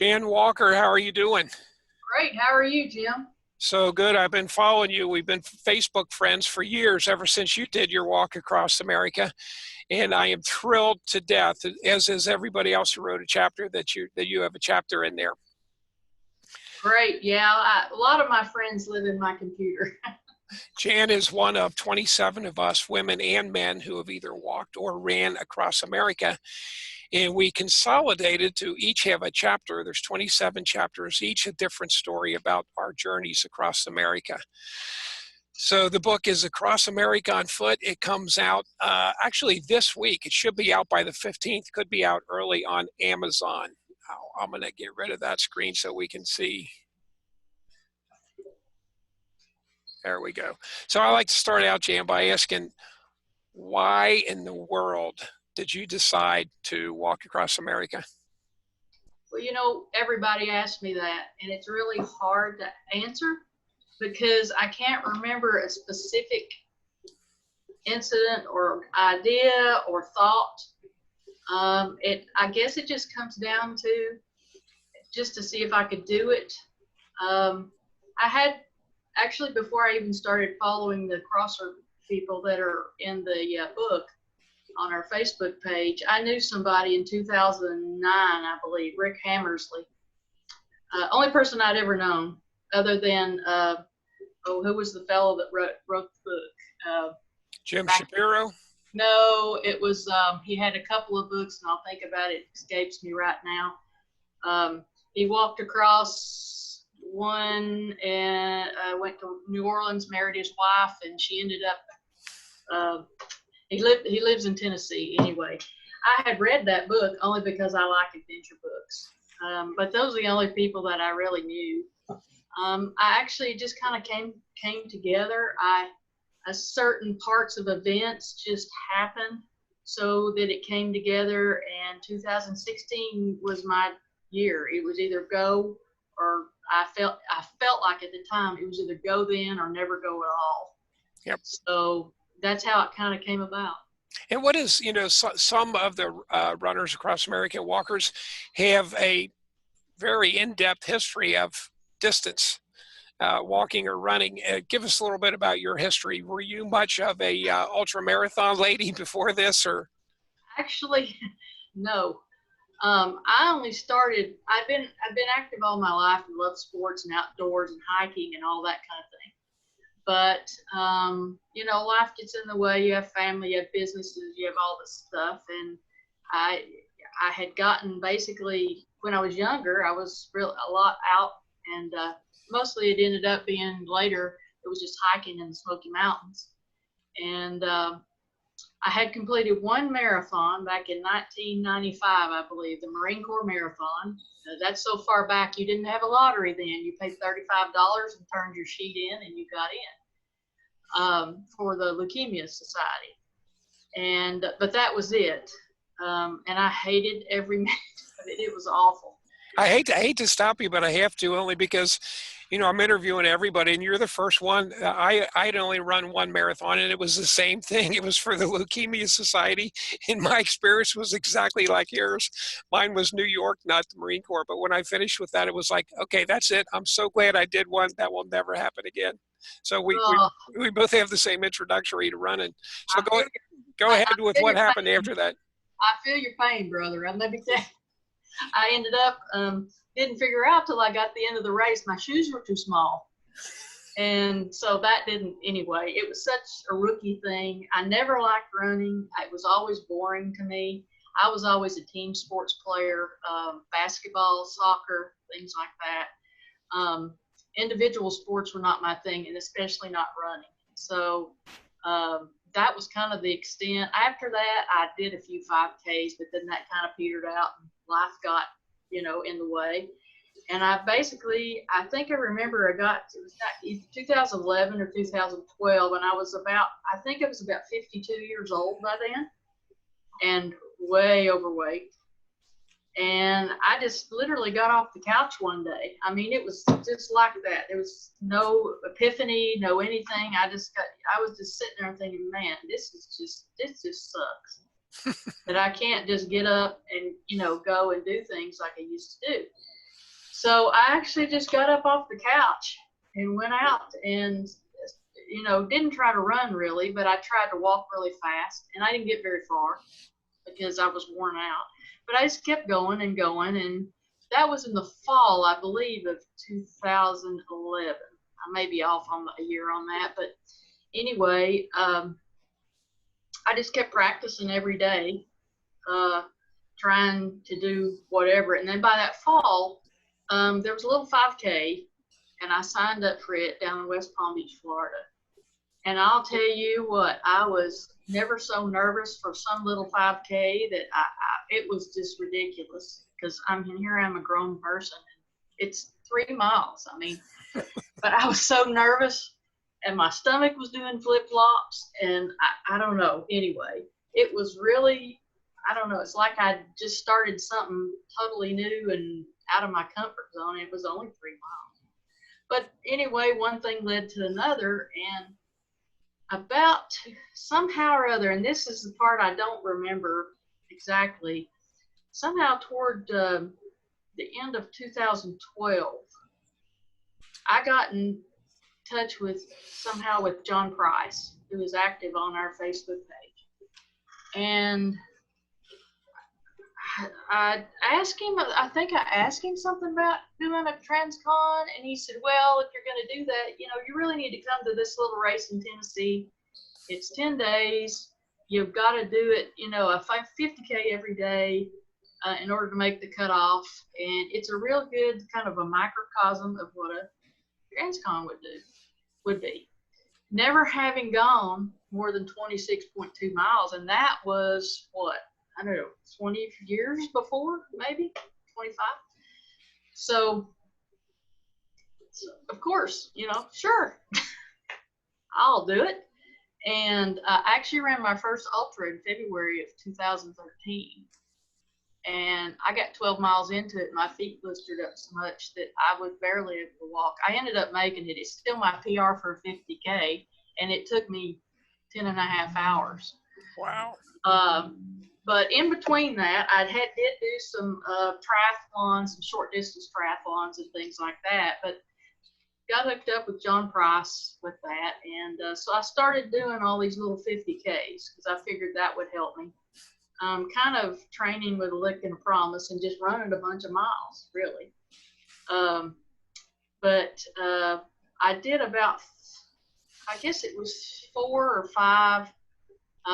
Jan Walker, how are you doing? Great. How are you, Jim? So good. I've been following you. We've been Facebook friends for years, ever since you did your walk across America. And I am thrilled to death, as is everybody else who wrote a chapter, that you have a chapter in there. Great. Yeah, a lot of my friends live in my computer. Jan is one of 27 of us, women and men, who have either walked or ran across America. And we consolidated to each have a chapter. There's 27 chapters, each a different story about our journeys across America. So the book is Across America on Foot. It comes out actually this week. It should be out by the 15th, could be out early on Amazon. I'm going to get rid of that screen so we can see. There we go. So I like to start out, Jan, by asking, why in the world did you decide to walk across America? Well, everybody asks me that, and it's really hard to answer because I can't remember a specific incident or idea or thought. I guess it just comes down to just to see if I could do it. I had actually, before I even started following the crosser people that are in the book on our Facebook page, I knew somebody in 2009, I believe, Rick Hammersley. Only person I'd ever known, other than who was the fellow that wrote the book? Jim Shapiro? No, it was he had a couple of books, and I'll think about it. It escapes me right now. He walked across one and went to New Orleans, married his wife, and she ended up. He lives in Tennessee anyway. I had read that book only because I like adventure books, but those are the only people that I really knew. I actually just kind of came together. Certain parts of events just happened so that it came together, and 2016 was my year. It was either go or I felt like at the time it was either go then or never go at all. Yep. So that's how it kind of came about. And what is, some of the runners across America, walkers, have a very in-depth history of distance, walking or running. Give us a little bit about your history. Were you much of a ultra marathon lady before this, or? Actually, no. I only started. I've been active all my life and love sports and outdoors and hiking and all that kind of thing. But life gets in the way. You have family, you have businesses, you have all this stuff, and I had gotten, basically, when I was younger, I was a lot out, and mostly it ended up being later. It was just hiking in the Smoky Mountains, and I had completed one marathon back in 1995, I believe, the Marine Corps Marathon. That's so far back, you didn't have a lottery then. You paid $35 and turned your sheet in, and you got in for the Leukemia Society. But that was it. And I hated every minute of it. It was awful. I hate to stop you, but I have to, only because, I'm interviewing everybody, and you're the first one. I'd only run one marathon, and it was the same thing. It was for the Leukemia Society, and my experience was exactly like yours. Mine was New York, not the Marine Corps. But when I finished with that, it was like, okay, that's it. I'm so glad I did one. That will never happen again. So we both have the same introductory to running. So go ahead with what happened after that. I feel your pain, brother. Let me tell you. I ended up, didn't figure out till I got to the end of the race, my shoes were too small. And so that didn't, anyway, it was such a rookie thing. I never liked running. It was always boring to me. I was always a team sports player, basketball, soccer, things like that. Individual sports were not my thing, and especially not running. So that was kind of the extent. After that, I did a few 5Ks, but then that kind of petered out, and life got, in the way. And I think I remember it was 2011 or 2012, and I think I was about 52 years old by then, and way overweight. And I just literally got off the couch one day. I mean, it was just like that. There was no epiphany, no anything. I was just sitting there thinking, man, this just sucks. That I can't just get up and, go and do things like I used to do. So I actually just got up off the couch and went out and, you know, didn't try to run really, but I tried to walk really fast, and I didn't get very far because I was worn out. But I just kept going and going, and that was in the fall, I believe, of 2011. I may be off on a year on that, but anyway, I just kept practicing every day, trying to do whatever. And then by that fall, there was a little 5K, and I signed up for it down in West Palm Beach, Florida. And I'll tell you what, I was never so nervous for some little 5K that it was just ridiculous, because here I'm a grown person. It's 3 miles. I mean, but I was so nervous, and my stomach was doing flip-flops, and I don't know. Anyway, it was really, I don't know. It's like I just started something totally new and out of my comfort zone. It was only 3 miles. But anyway, one thing led to another, and about somehow or other, and this is the part I don't remember exactly, somehow toward the end of 2012, I got in touch with John Price, who is active on our Facebook page. And I asked him, I think I asked him something about doing a transcon, and he said, well, if you're going to do that, you know, you really need to come to this little race in Tennessee. It's 10 days. You've got to do it, you know, a 50K every day in order to make the cutoff. And it's a real good kind of a microcosm of what a transcon would be. Never having gone more than 26.2 miles, and that was what, I don't know, 20 years before, maybe 25. So of course, you know, sure, I'll do it. And I actually ran my first ultra in February of 2013. And I got 12 miles into it, my feet blistered up so much that I was barely able to walk. I ended up making it. It's still my PR for a 50K, and it took me 10 and a half hours. Wow. But in between that, I did do some triathlons, some short distance triathlons and things like that. But got hooked up with John Price with that. And so I started doing all these little 50Ks because I figured that would help me. Kind of training with a lick and a promise and just running a bunch of miles, really. But I did about, I guess it was 4 or 5,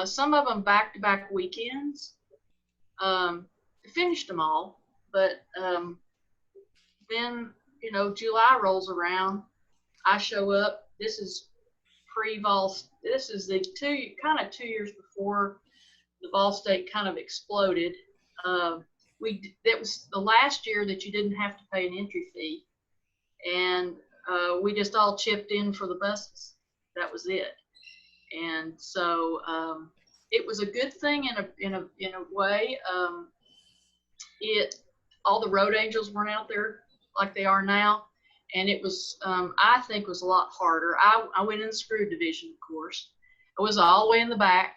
some of them back-to-back weekends. Finished them all, but then, you know, July rolls around. I show up. This is pre-Vol. This is the 2 years before the Vol State kind of exploded. That was the last year that you didn't have to pay an entry fee, and we just all chipped in for the buses. That was it. And so it was a good thing in a way. All the road angels weren't out there like they are now, and it was I think was a lot harder. I went in the screw division, of course. I was all the way in the back.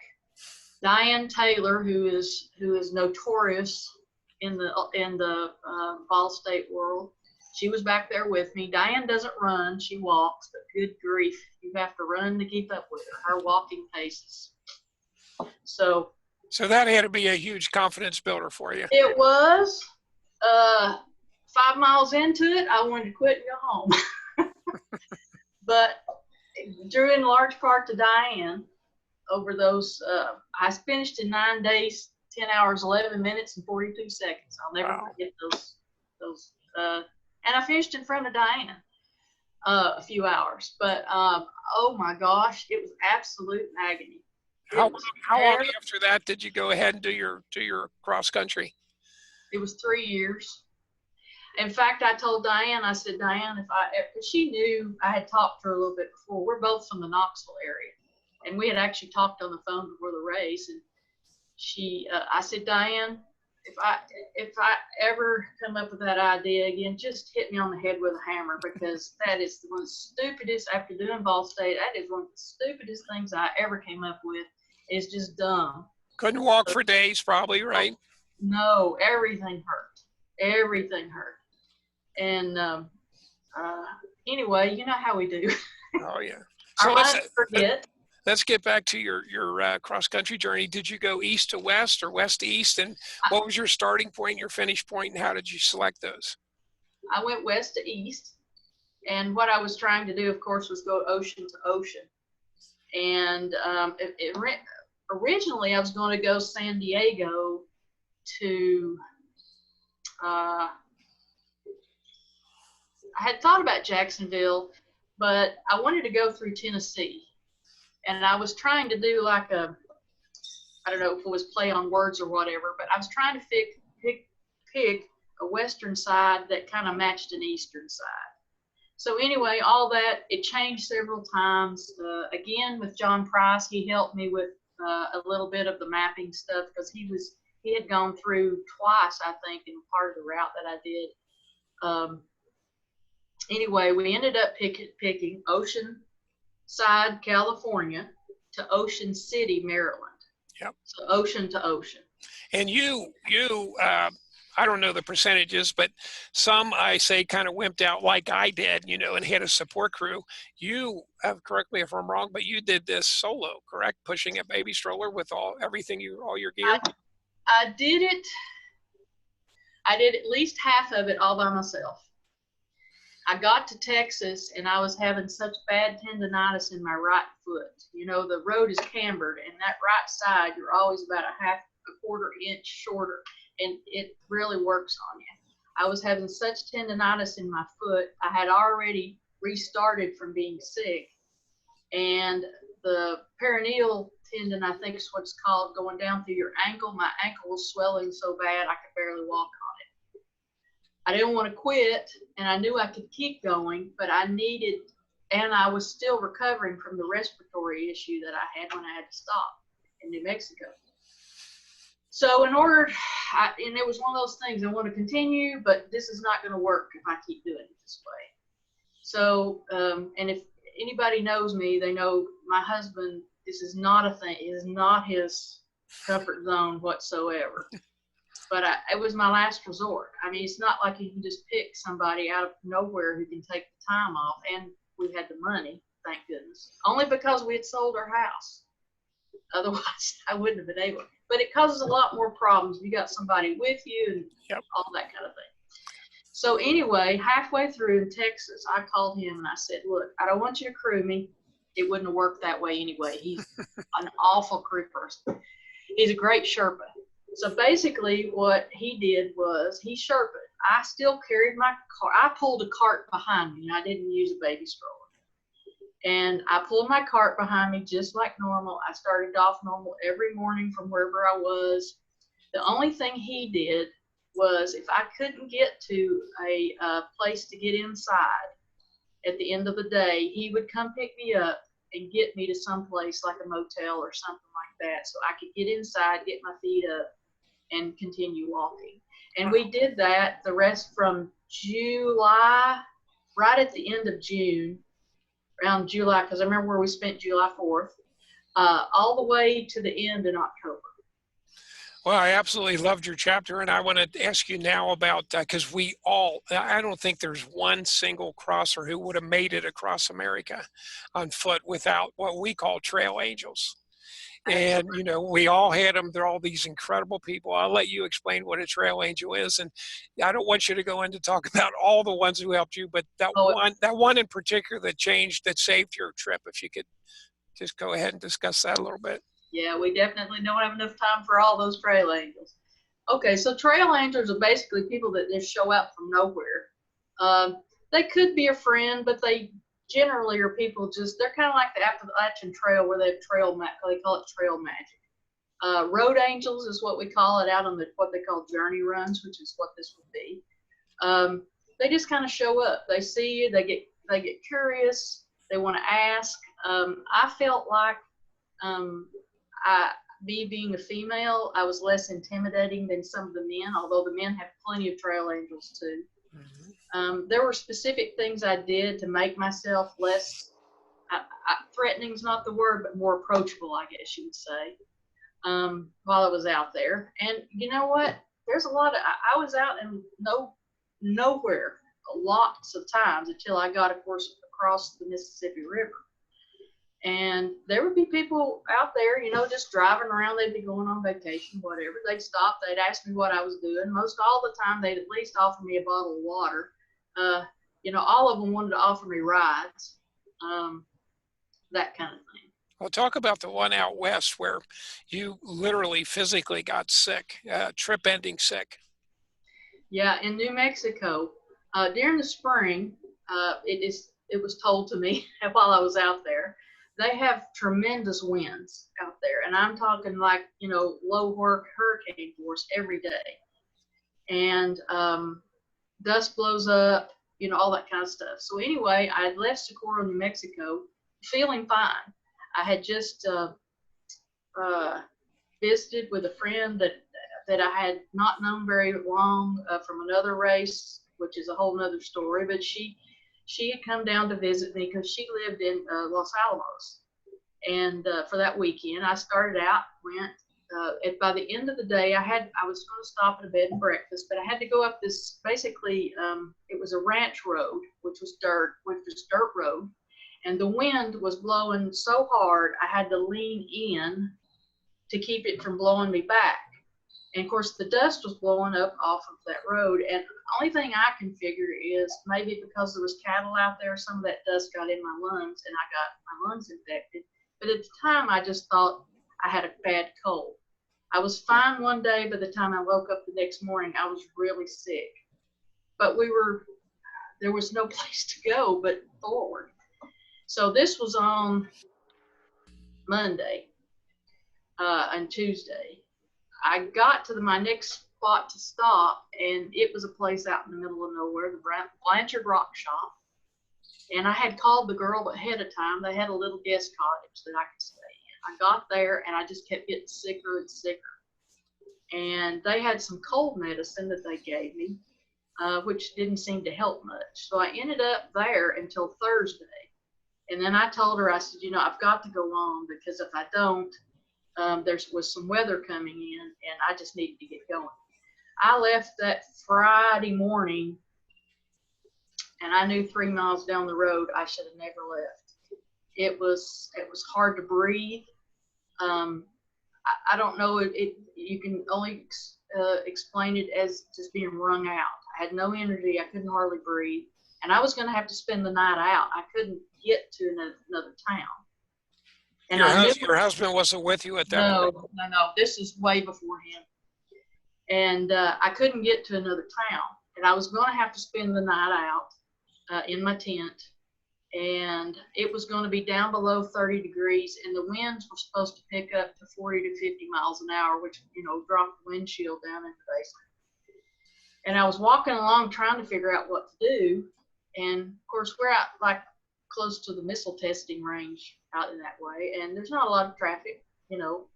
Diane Taylor, who is notorious in the Vol State world, she was back there with me. Diane doesn't run; she walks. But good grief, you have to run to keep up with her. Her walking paces. So that had to be a huge confidence builder for you. It was. 5 miles into it, I wanted to quit and go home. But due in large part to Diane. Over those, I finished in 9 days, 10 hours, 11 minutes, and 42 seconds. I'll never forget those. And I finished in front of Diane a few hours. But oh my gosh, it was absolute agony. How long after that did you go ahead and do your cross country? It was 3 years. In fact, I told Diane, I said, Diane, if she knew I had talked to her a little bit before. We're both from the Knoxville area. And we had actually talked on the phone before the race, and I said, Diane, if I ever come up with that idea again, just hit me on the head with a hammer, because that is one of the stupidest, after doing Vol State, that is one of the stupidest things I ever came up with. It's just dumb. Couldn't walk for days, probably, right? No, everything hurt. Everything hurt. And anyway, you know how we do. Oh yeah. Our So minds forget. let's get back to your cross country journey. Did you go east to west or west to east? And what was your starting point, your finish point, and how did you select those? I went west to east. And what I was trying to do, of course, was go ocean to ocean. And originally, I was going to go San Diego to, I had thought about Jacksonville, but I wanted to go through Tennessee. And I was trying to do like a, I don't know if it was play on words or whatever, but I was trying to pick a western side that kind of matched an eastern side. So anyway, all that, it changed several times. Again, with John Price, he helped me with a little bit of the mapping stuff because he had gone through twice, I think, in part of the route that I did. Anyway, we ended up picking Oceanside, California to Ocean City, Maryland. Yep. So ocean to ocean. And you I don't know the percentages, but some I say kind of wimped out like I did, and had a support crew. You correct me if I'm wrong, but you did this solo, correct? Pushing a baby stroller with all your gear. I did it. I did at least half of it all by myself. I got to Texas and I was having such bad tendonitis in my right foot. The road is cambered, and that right side, you're always about a quarter inch shorter. And it really works on you. I was having such tendonitis in my foot. I had already restarted from being sick. And the peroneal tendon, I think is what it's called, going down through your ankle. My ankle was swelling so bad I could barely walk on it. I didn't want to quit, and I knew I could keep going, but and I was still recovering from the respiratory issue that I had when I had to stop in New Mexico. So and it was one of those things, I want to continue, but this is not going to work if I keep doing it this way. So, and if anybody knows me, they know my husband, this is not a thing. It is not his comfort zone whatsoever. But it was my last resort. I mean, it's not like you can just pick somebody out of nowhere who can take the time off. And we had the money, thank goodness. Only because we had sold our house. Otherwise, I wouldn't have been able. But it causes a lot more problems. You got somebody with you and all that kind of thing. So anyway, halfway through in Texas, I called him and I said, look, I don't want you to crew me. It wouldn't have worked that way anyway. He's an awful crew person. He's a great Sherpa. So basically what he did was he Sherpa'd. I still carried my car. I pulled a cart behind me, and I didn't use a baby stroller. And I pulled my cart behind me just like normal. I started off normal every morning from wherever I was. The only thing he did was if I couldn't get to a place to get inside at the end of the day, he would come pick me up and get me to some place like a motel or something like that so I could get inside, get my feet up, and continue walking. And we did that the rest from July, right at the end of June, around July, because I remember where we spent July 4th, all the way to the end in October. Well, I absolutely loved your chapter, and I want to ask you now about, because I don't think there's one single crosser who would have made it across America on foot without what we call trail angels. And, we all had them. They're all these incredible people. I'll let you explain what a trail angel is. And I don't want you to go in to talk about all the ones who helped you, but that one in particular that saved your trip, if you could just go ahead and discuss that a little bit. Yeah, we definitely don't have enough time for all those trail angels. Okay, so trail angels are basically people that just show up from nowhere. They could be a friend, but they generally are people they're kind of like the Appalachian Trail where they have they call it trail magic. Road angels is what we call it out on what they call journey runs, which is what this would be. They just kind of show up. They see you, they get curious, they want to ask. I felt like being a female, I was less intimidating than some of the men, although the men have plenty of trail angels too. Mm-hmm. There were specific things I did to make myself less, threatening is not the word, but more approachable, I guess you would say, while I was out there. And you know what? There's a lot of, I was out in nowhere. lots of times until I got, of course, across the Mississippi River. And there would be people out there, you know, just driving around. They'd be going on vacation, whatever. They'd stop. They'd ask me what I was doing. Most all the time, they'd at least offer me a bottle of water. You know, all of them wanted to offer me rides, that kind of thing. Well, talk about the one out west where you literally physically got sick, trip-ending sick. Yeah, in New Mexico, during the spring, it was told to me while I was out there, they have tremendous winds out there, and I'm talking like, you know, low hurricane force every day, and dust blows up, you know, all that kind of stuff. So anyway, I had left Socorro, New Mexico, feeling fine. I had just visited with a friend that I had not known very long from another race, which is a whole nother story, but she had come down to visit me because she lived in Los Alamos. And for that weekend, I started out, went, and by the end of the day, I was going to stop at a bed and breakfast, but I had to go up this, basically, it was a ranch road, which was dirt road. And the wind was blowing so hard, I had to lean in to keep it from blowing me back. And of course, the dust was blowing up off of that road. And the only thing I can figure is maybe because there was cattle out there, some of that dust got in my lungs and I got my lungs infected. But at the time, I just thought I had a bad cold. I was fine one day. By the time I woke up the next morning, I was really sick. But there was no place to go but forward. So this was on Monday and Tuesday. I got to my next spot to stop, and it was a place out in the middle of nowhere, the Blanchard Rock Shop. And I had called the girl ahead of time. They had a little guest cottage that I could stay in. I got there, and I just kept getting sicker and sicker. And they had some cold medicine that they gave me, which didn't seem to help much. So I ended up there until Thursday. And then I told her, I said, you know, I've got to go on because if I don't, there was some weather coming in and I just needed to get going. I left that Friday morning and I knew 3 miles down the road I should have never left. It was hard to breathe. I don't know, you can only explain it as just being wrung out. I had no energy, I couldn't hardly breathe. And I was going to have to spend the night out. I couldn't get to another town. And your husband wasn't with you at that point? No. This is way before him. And I couldn't get to another town. And I was going to have to spend the night out in my tent. And it was going to be down below 30 degrees. And the winds were supposed to pick up to 40 to 50 miles an hour, which, you know, dropped the windshield down in the basement. And I was walking along trying to figure out what to do. And of course, we're out like close to the missile testing range out in that way, and there's not a lot of traffic, you know,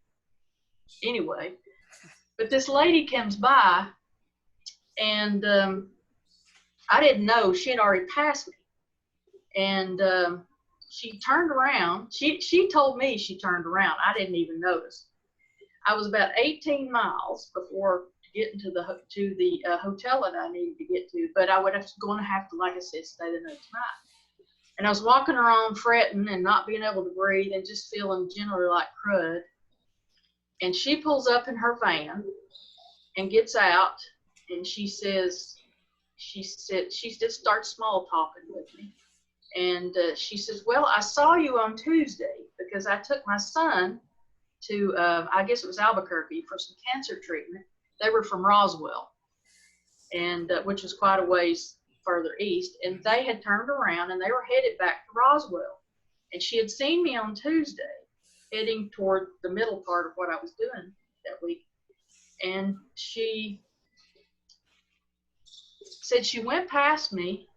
anyway. But this lady comes by, and I didn't know she had already passed me. And she turned around. She told me she turned around. I didn't even notice. I was about 18 miles before getting to the hotel that I needed to get to, but I would going to have to, like I said, stay the next night. And I was walking around fretting and not being able to breathe and just feeling generally like crud. And she pulls up in her van and gets out, and she just starts small talking with me. And she says, well, I saw you on Tuesday because I took my son to, I guess it was Albuquerque, for some cancer treatment. They were from Roswell, and which was quite a ways further east, and they had turned around and they were headed back to Roswell. And she had seen me on Tuesday heading toward the middle part of what I was doing that week. And she said she went past me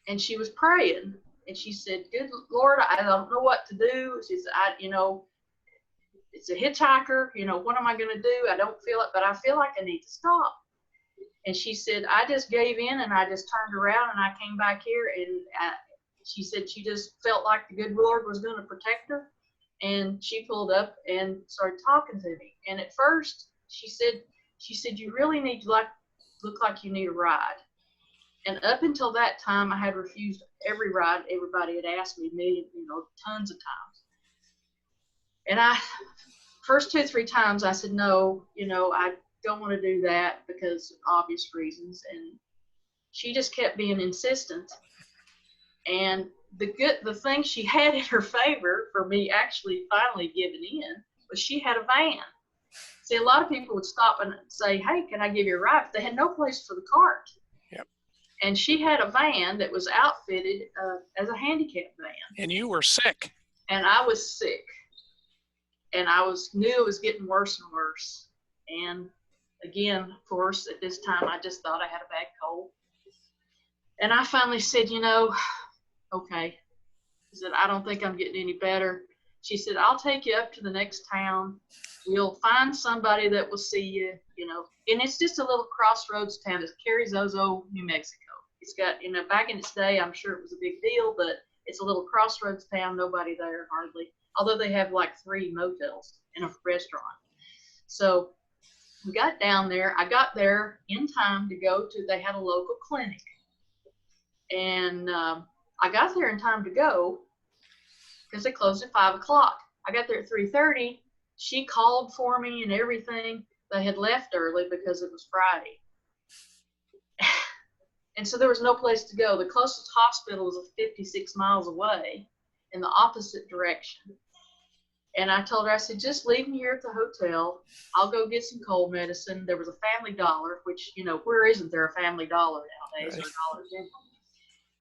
and she was praying. And she said, good Lord, I don't know what to do. She said, it's a hitchhiker, what am I going to do? I don't feel it, but I feel like I need to stop. And she said, I just gave in and I just turned around and I came back here. And she said she just felt like the good Lord was going to protect her. And she pulled up and started talking to me. And at first she said, you really need to look like you need a ride. And up until that time, I had refused every ride everybody had asked me tons of times. And first 2 or 3 times I said, no, I don't want to do that because of obvious reasons. And she just kept being insistent. And the thing she had in her favor for me actually finally giving in was she had a van. See, a lot of people would stop and say, hey, can I give you a ride? But they had no place for the cart. Yep. And she had a van that was outfitted as a handicap van. And you were sick. And I was sick. And I knew it was getting worse and worse. And again, of course, at this time, I just thought I had a bad cold. And I finally said, okay. I said, I don't think I'm getting any better. She said, I'll take you up to the next town. We'll find somebody that will see you, And it's just a little crossroads town. It's Carrizozo, New Mexico. It's got, back in its day, I'm sure it was a big deal, but it's a little crossroads town. Nobody there hardly. Although they have like 3 motels and a restaurant. So we got down there. I got there in time to go to, they had a local clinic. And I got there in time to go because they closed at 5 o'clock. I got there at 3:30. She called for me and everything. They had left early because it was Friday. And so there was no place to go. The closest hospital was 56 miles away in the opposite direction. And I told her, I said, just leave me here at the hotel. I'll go get some cold medicine. There was a Family Dollar, which, where isn't there a Family Dollar nowadays, Right. or Dollar General?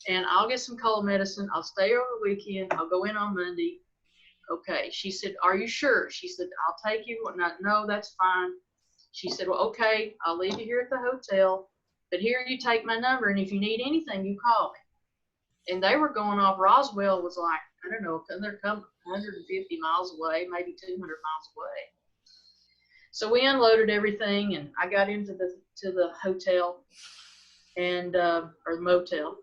And I'll get some cold medicine. I'll stay over the weekend. I'll go in on Monday. Okay. She said, are you sure? She said, I'll take you. No, that's fine. She said, well, okay, I'll leave you here at the hotel. But here you take my number, and if you need anything, you call me. And they were going off. Roswell was like, I don't know, they're coming 150 miles away, maybe 200 miles away. So we unloaded everything, and I got into the hotel and or the motel.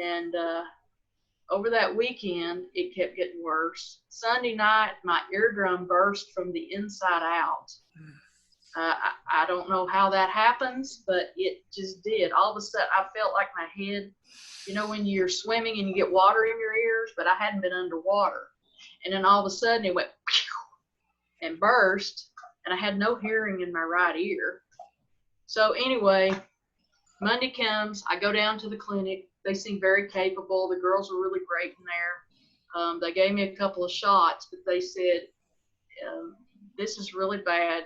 And over that weekend, it kept getting worse. Sunday night, my eardrum burst from the inside out. I don't know how that happens, but it just did. All of a sudden, I felt like my head, when you're swimming and you get water in your ears, but I hadn't been underwater. And then all of a sudden, it went and burst, and I had no hearing in my right ear. So anyway, Monday comes, I go down to the clinic. They seem very capable. The girls were really great in there. They gave me a couple of shots, but they said, this is really bad,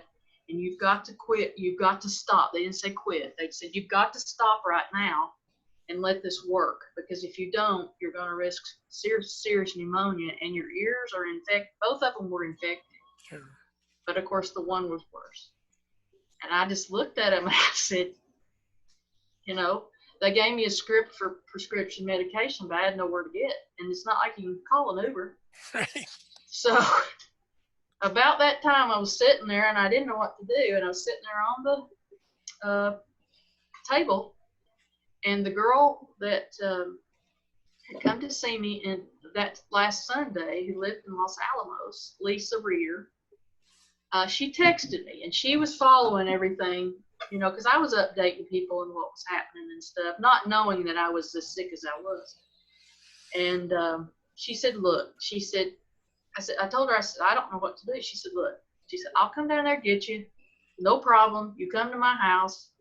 and you've got to quit. You've got to stop. They didn't say quit. They said, you've got to stop right now and let this work, because if you don't, you're going to risk serious pneumonia, and your ears are infected. Both of them were infected. Sure. But of course, the one was worse. And I just looked at him and I said, they gave me a script for prescription medication, but I had nowhere to get. And it's not like you can call an Uber. Right. So about that time, I was sitting there and I didn't know what to do. And I was sitting there on the table, and the girl that had come to see me in that last Sunday, who lived in Los Alamos, Lisa Reeder, she texted me, and she was following everything, because I was updating people on what was happening and stuff, not knowing that I was as sick as I was. And she said, look, I told her, I said, I don't know what to do. She said, look, I'll come down there and get you. No problem. You come to my house.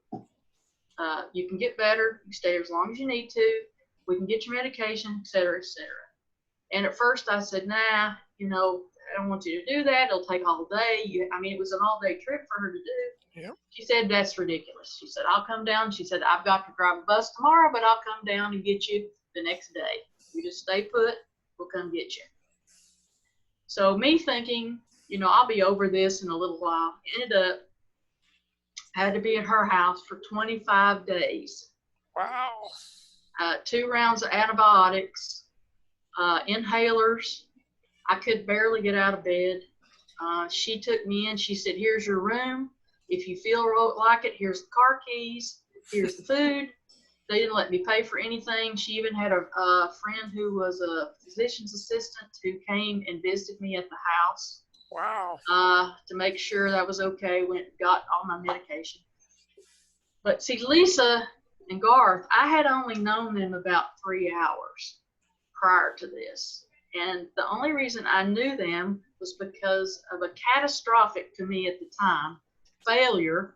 You can get better. You stay as long as you need to. We can get your medication, et cetera, et cetera. And at first I said, nah, I don't want you to do that. It'll take all day. It was an all-day trip for her to do. Yep. She said, that's ridiculous. She said, I'll come down. She said, I've got to drive a bus tomorrow, but I'll come down and get you the next day. You just stay put. We'll come get you. So me thinking, I'll be over this in a little while. Ended up, I had to be at her house for 25 days. Wow. 2 rounds of antibiotics, inhalers. I could barely get out of bed. She took me in. She said, here's your room. If you feel like it, here's the car keys. Here's the food. They didn't let me pay for anything. She even had a friend who was a physician's assistant who came and visited me at the house. Wow. To make sure that was okay. Got all my medication. But see, Lisa and Garth, I had only known them about 3 hours prior to this. And the only reason I knew them was because of a catastrophic, to me at the time, failure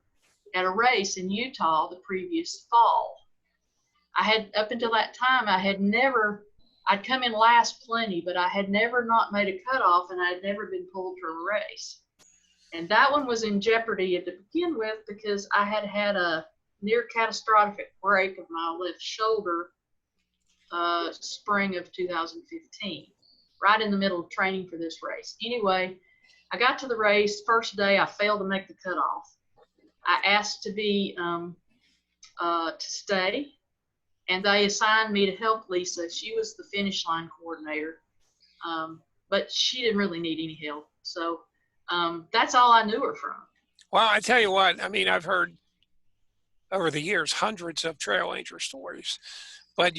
at a race in Utah the previous fall. I had, up until that time, I'd come in last plenty, but I had never not made a cutoff, and I had never been pulled for a race. And that one was in jeopardy to begin with because I had had a near catastrophic break of my left shoulder spring of 2015, right in the middle of training for this race. Anyway, I got to the race. First day, I failed to make the cutoff. I asked to stay, and they assigned me to help Lisa. She was the finish line coordinator, but she didn't really need any help. So that's all I knew her from. Well, I tell you what, I mean, I've heard over the years hundreds of trail ranger stories, but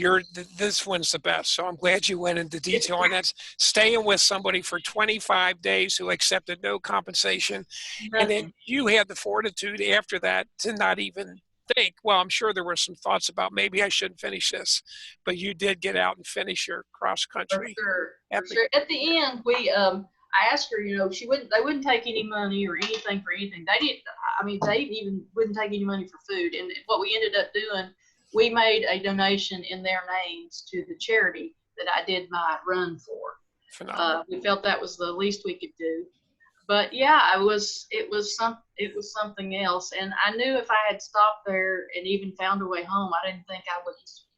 this one's the best. So I'm glad you went into detail on that. Staying with somebody for 25 days who accepted no compensation. Nothing. And then you had the fortitude after that to not even think, well, I'm sure there were some thoughts about maybe I shouldn't finish this, but you did get out and finish your cross country. For sure. At the end, I asked her, they wouldn't take any money or anything for anything. They even wouldn't take any money for food. And what we ended up doing, we made a donation in their names to the charity that I did my run for. Phenomenal. We felt that was the least we could do. But yeah, it was something else. And I knew if I had stopped there and even found a way home, I didn't think I would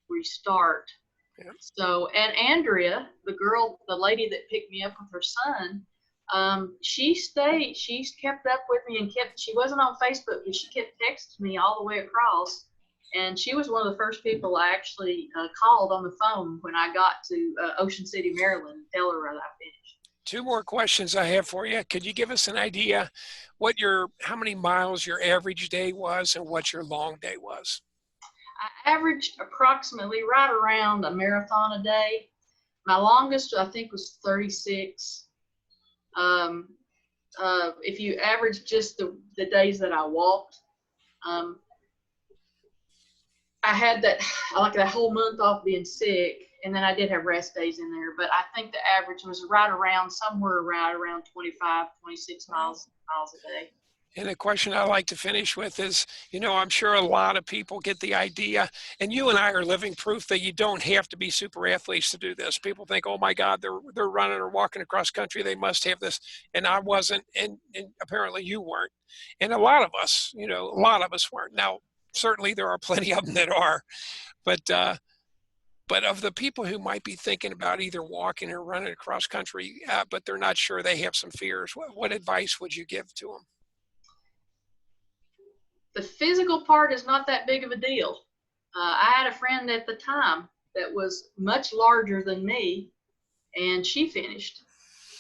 restart. Yeah. So, and Andrea, the lady that picked me up with her son, she stayed. She's kept up with me and she wasn't on Facebook, but she kept texting me all the way across. And she was one of the first people I actually called on the phone when I got to Ocean City, Maryland, and tell her that I finished. 2 more questions I have for you. Could you give us an idea how many miles your average day was and what your long day was? I averaged approximately right around a marathon a day. My longest, I think, was 36. If you average just the days that I walked, I had that whole month off being sick, and then I did have rest days in there, but I think the average was somewhere around 25, 26 miles a day. And a question I like to finish with is, I'm sure a lot of people get the idea, and you and I are living proof that you don't have to be super athletes to do this. People think, oh my God, they're running or walking across country, they must have this. And I wasn't, and apparently you weren't. And a lot of us weren't. Now, certainly there are plenty of them that are, but of the people who might be thinking about either walking or running across country, but they're not sure, they have some fears, what advice would you give to them? The physical part is not that big of a deal. I had a friend at the time that was much larger than me, and she finished.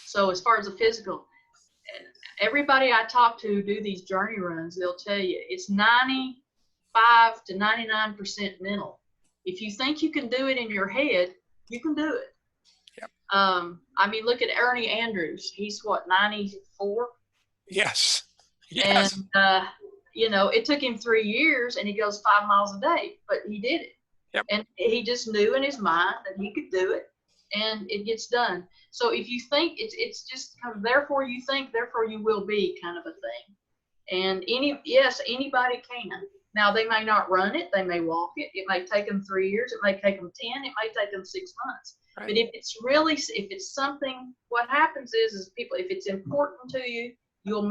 So as far as the physical, everybody I talk to do these journey runs, they'll tell you it's 95 to 99% mental. If you think you can do it in your head, you can do it. Yep. Look at Ernie Andrews. He's 94? Yes. And, it took him 3 years, and he goes 5 miles a day, but he did it. Yep. And he just knew in his mind that he could do it, and it gets done. So if you think it's just kind of therefore you think, therefore you will be kind of a thing. And anybody can. Now they may not run it, they may walk it. It may take them 3 years, it may take them 10, it may take them 6 months. Right. But if it's something, what happens is people, if it's important to you, you'll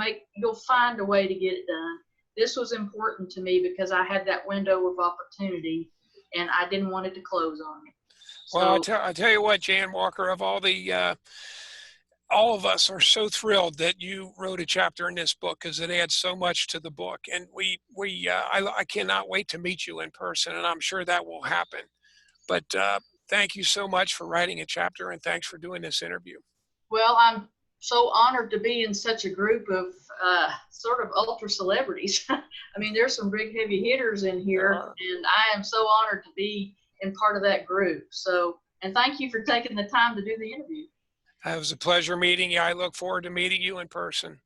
find a way to get it done. This was important to me because I had that window of opportunity, and I didn't want it to close on me. Well, I tell you what, Jan Walker, of all of us are so thrilled that you wrote a chapter in this book because it adds so much to the book, and I cannot wait to meet you in person, and I'm sure that will happen. But thank you so much for writing a chapter, and thanks for doing this interview. Well, I'm so honored to be in such a group of sort of ultra celebrities. There's some big heavy hitters in here, and I am so honored to be in part of that group. So, and thank you for taking the time to do the interview. It was a pleasure meeting you. I look forward to meeting you in person.